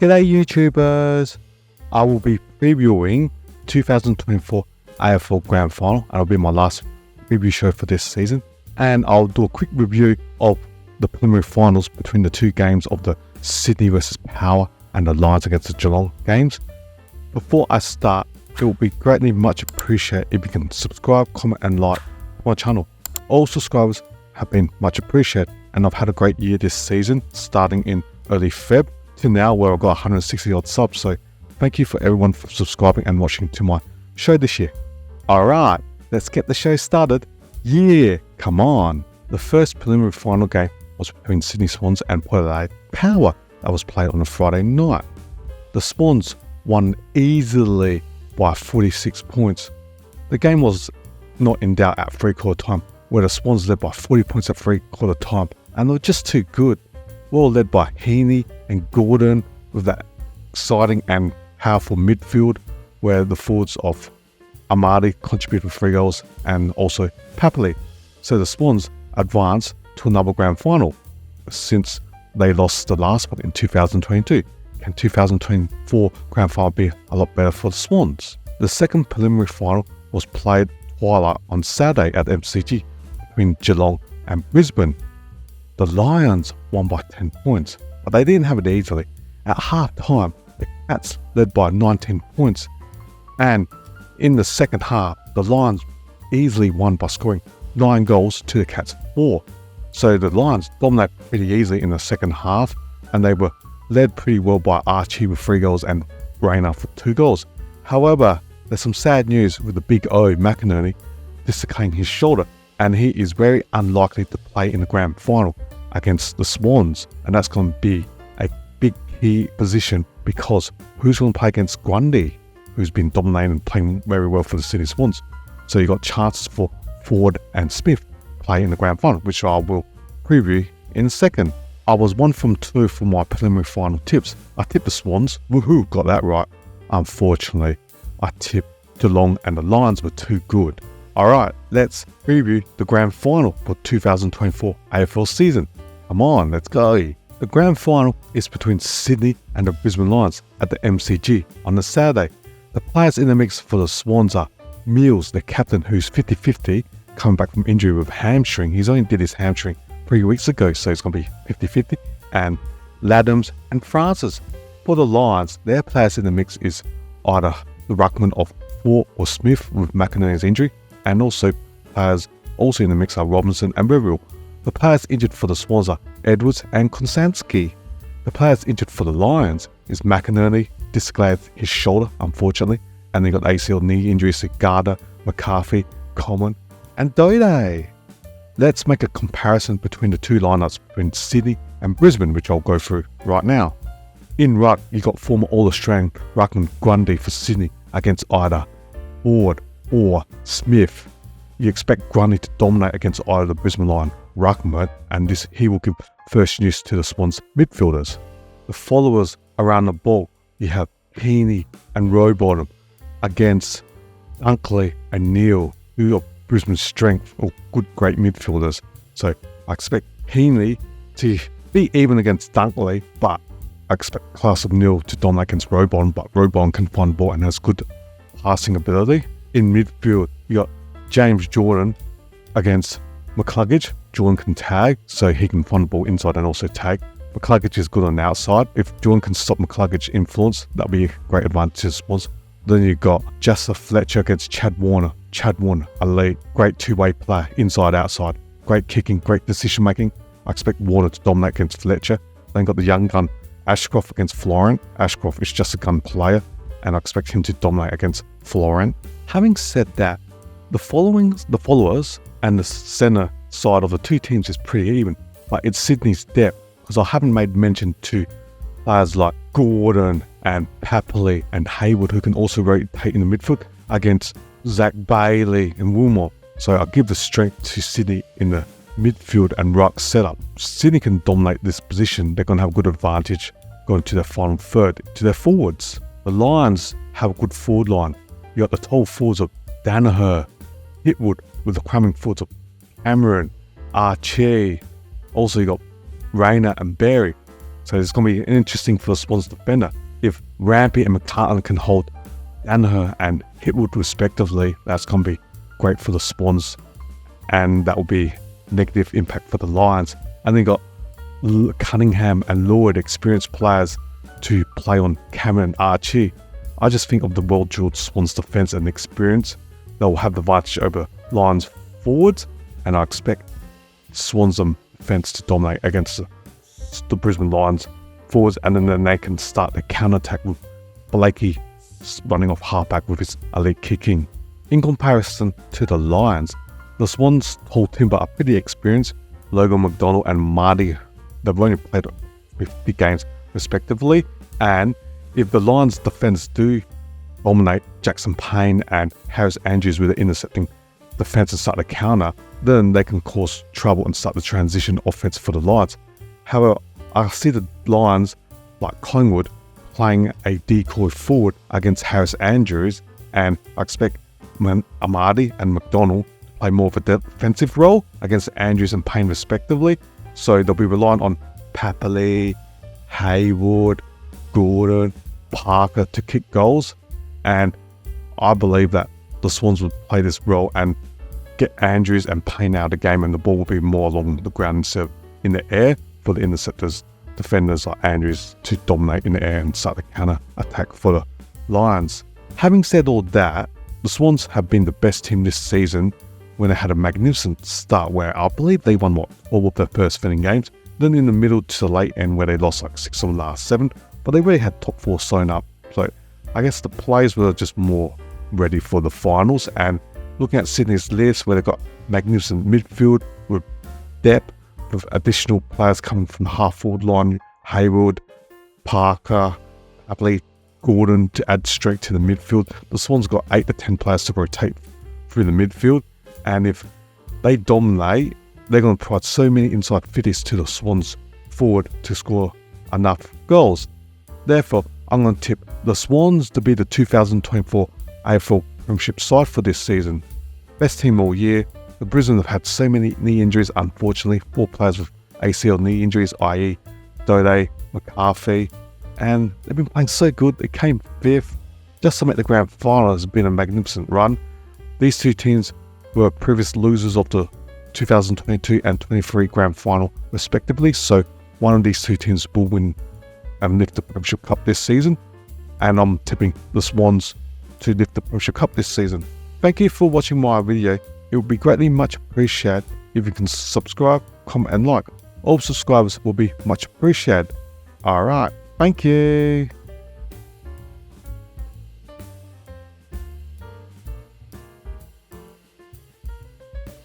G'day YouTubers! I will be previewing 2024 AFL Grand Final and it'll be my last review show for this season, and I'll do a quick review of the preliminary finals between the two games of the Sydney versus Power and the Lions against the Geelong games. Before I start, it will be greatly much appreciated if you can subscribe, comment and like my channel. All subscribers have been much appreciated, and I've had a great year this season, starting in early Feb to now where I've got 160 odd subs, so thank you for everyone for subscribing and watching to my show this year. Alright, let's get the show started. Yeah, come on. The first preliminary final game was between Sydney Swans and Port Adelaide Power that was played on a Friday night. The Swans won easily by 46 points. The game was not in doubt at three-quarter time, where the Swans led by 40 points at three-quarter time, and they were just too good. Well led by Heaney and Gordon with that exciting and powerful midfield, where the forwards of Amadi contributed 3 goals and also Papali. So the Swans advanced to another grand final since they lost the last one in 2022. Can 2024 grand final be a lot better for the Swans? The second preliminary final was played twilight on Saturday at the MCG between Geelong and Brisbane. The Lions won by 10 points, but they didn't have it easily. At half time, the Cats led by 19 points, and in the second half, the Lions easily won by scoring 9 goals to the Cats 4. So the Lions dominated pretty easily in the second half, and they were led pretty well by Archie with 3 goals and Rayner for 2 goals. However, there's some sad news with the big O, McInerney, dislocating his shoulder, and he is very unlikely to play in the grand final against the Swans, and that's going to be a big key position because who's going to play against Grundy, who's been dominating and playing very well for the Sydney Swans? So you got chances for Ford and Smith play in the grand final, which I will preview in a second. I was 1 from 2 for my preliminary final tips. I tipped the Swans, woohoo, got that right. Unfortunately, I tipped Geelong and the Lions were too good. Alright, let's preview the grand final for 2024 AFL season. Come on, let's go. The grand final is between Sydney and the Brisbane Lions at the MCG on the Saturday. The players in the mix for the Swans are Mills, the captain, who's 50-50, coming back from injury with hamstring. He's only did his hamstring 3 weeks ago, so it's going to be 50-50. And Laddams and Francis. For the Lions, their players in the mix is either the ruckman of Ford or Smith with McInerney's injury, and also players also in the mix are Robinson and Beverell. The players injured for the Swans are Edwards and Konstanski. The players injured for the Lions is McInerney, dislocated his shoulder, unfortunately, and they got ACL knee injuries to Garda, McCarthy, Coleman, and Dode. Let's make a comparison between the two lineups between Sydney and Brisbane, which I'll go through right now. In ruck, you got former All-Australian ruckman Grundy for Sydney against either Ford or Smith. You expect Grundy to dominate against either the Brisbane Lion ruckman, and he will give first use to the Swans midfielders. The followers around the ball, you have Heaney and Rowbottom against Dunkley and Neal, who are Brisbane's strength or good great midfielders. So I expect Heaney to be even against Dunkley, but I expect class of Neal to dominate against Rowbottom, but Rowbottom can find the ball and has good passing ability. In midfield, you got James Jordan against McCluggage. Jordan can tag, so he can find the ball inside and also tag. McCluggage is good on the outside. If Jordan can stop McCluggage's influence, that'll be a great advantage to the Swans. Then you got Jasper Fletcher against Chad Warner. Chad Warner, elite, great two-way player, inside, outside. Great kicking, great decision making. I expect Warner to dominate against Fletcher. Then got the young gun Ashcroft against Florent. Ashcroft is just a gun player, and I expect him to dominate against Florent. Having said that, the followers and the centre side of the two teams is pretty even, but it's Sydney's depth, because I haven't made mention to players like Gordon and Papali and Hayward, who can also rotate in the midfield against Zach Bailey and Wilmot. So I'll give the strength to Sydney in the midfield and ruck setup. Sydney can dominate this position. They're going to have a good advantage going to their final third. To their forwards, the Lions have a good forward line. You got the tall forwards of Danaher, Hitwood, with the cramming forwards of Cameron, Archie. Also you got Rayner and Berry. So it's going to be interesting for the Swans defender. If Rampy and McCartan can hold Danaher and Hitwood respectively, that's going to be great for the Swans, and that will be negative impact for the Lions. And then got Cunningham and Lloyd, experienced players, to play on Cameron and Archie. I just think of the well-drilled Swans defence and experience, they'll have the advantage over Lions forwards, and I expect Swans defence to dominate against the Brisbane Lions forwards, and then they can start the counter-attack with Blakey running off halfback with his elite kicking. In comparison to the Lions, the Swans' whole timber are pretty experienced. Logan McDonald and Marty, they've only played 50 games respectively, and if the Lions' defence do dominate Jackson Payne and Harris Andrews with the intercepting defence and start the counter, then they can cause trouble and start the transition offence for the Lions. However, I see the Lions, like Collingwood, playing a decoy forward against Harris Andrews, and I expect Amadi and McDonald to play more of a defensive role against Andrews and Payne respectively. So they'll be relying on Papali, Haywood, Gordon, Parker to kick goals, and I believe that the Swans would play this role and get Andrews and Payne out of the game, and the ball will be more along the ground instead of in the air for the interceptors, defenders like Andrews, to dominate in the air and start the counter attack for the Lions. Having said all that, the Swans have been the best team this season when they had a magnificent start where I believe they won all of their first 15 games, then in the middle to the late end where they lost like 6 of the last 7, but they really had top 4 sewn up. So I guess the players were just more ready for the finals. And looking at Sydney's list where they've got magnificent midfield with depth, with additional players coming from the half forward line, Haywood, Parker, I believe Gordon to add straight to the midfield. The Swans got 8 to 10 players to rotate through the midfield, and if they dominate, they're going to provide so many inside 50s to the Swans forward to score enough goals. Therefore, I'm going to tip the Swans to be the 2024 AFL Premiership side for this season. Best team all year. The Brisbane have had so many knee injuries, unfortunately. 4 players with ACL knee injuries, i.e. Dode, McCarthy, and they've been playing so good. They came 5th. Just to make the grand final has been a magnificent run. These two teams were previous losers of the 2022 and 23 grand final respectively, so one of these two teams will win and lift the Premiership Cup this season, and I'm tipping the Swans to lift the Premiership Cup this season. Thank you for watching my video. It would be greatly much appreciated if you can subscribe, comment and like. All subscribers will be much appreciated. Alright, thank you.